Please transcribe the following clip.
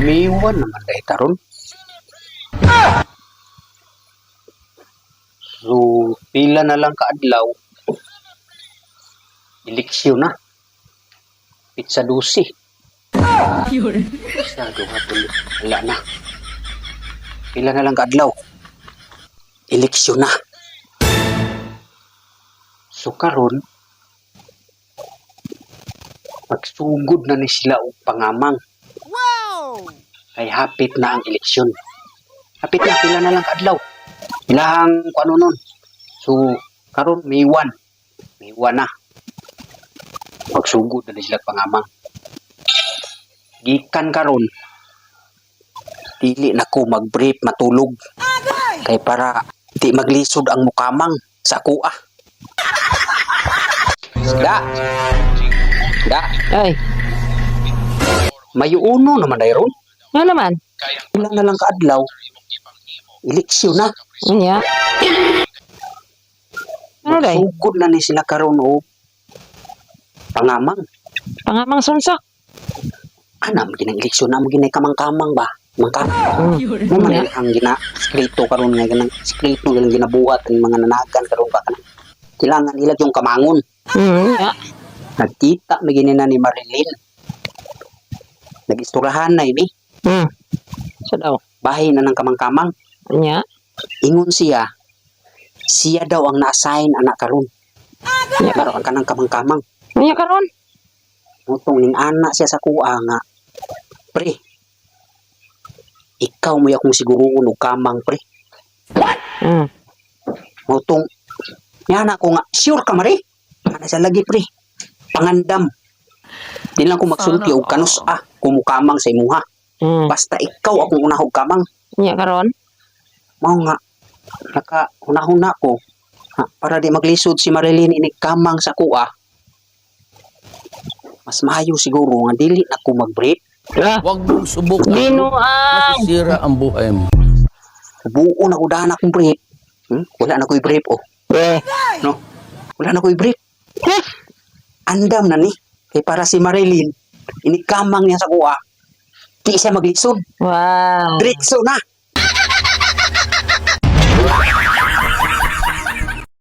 Miwan naman dahil karon. So, pila na lang kaadlaw. Eleksyon na. Pizza 12. Masyado hapon. Wala na. Pila na lang kaadlaw. Eleksyon na. So karon, magsugod na ni sila og pangamang. Wow! Kay hapit na ang eleksyon. Hapit na, pila na lang kaadlaw. Ilahang ano nun. So, karon May 1. May 1 na. Magsugod na ni sila pangamang. Gikan karon, dili na ko mag-brief matulog. Kay para di maglisod ang mukamang sa kuha. Da. Ay, Mayuuno naman dayron. ano naman? Ilang na lang kaadlaw. Eleksyon na. Unya. Ano day? Magsugod na ni sila karon o pangamang. Pangamang sunso. Ana mo ginang eleksyon na mo ginay kamang-kamang ba? Mangkamang. Mo man ang gina-skrito karon nga ganang skrito nga ginabuhat ang mga nanagan karon ba kanang kailangan nila yung kamangon. Ya. Nagkita may ginina ni Marilyn. Nag-isturahan na ini. So daw. Bahay na ng kamang-kamang. Unya. Ingon siya daw ang na-assign anak karon. Unya Pero ang kanang kamang-kamang. Unya karon. Mutong ning anak siya sa kuha nga. Pre, ikaw mo akong siguro og kamang pre. Mutong yan ako nga, sure ka mari? Ano siya lagi pre? Pangandam. Di lang ko magsulti og kanus kumukamang sa imuha. Basta ikaw akong unahog kamang. Unya karon. Mao nga, naka-hunahuna ko. Para di maglisod si Marilyn ini kamang sa kuha. Mas maayo siguro nga dili na ko mag-brief. Huwag mong subukan. Binuang. Masisira ang buhay mo. Buo na ko daan akong brief. Wala na ko'y brief No? Wala na ko'y brief. Andam na ni. Kay para si Marilyn, ini kamang niya sa kuha. Di siya maglisod. Wow. Diretso na.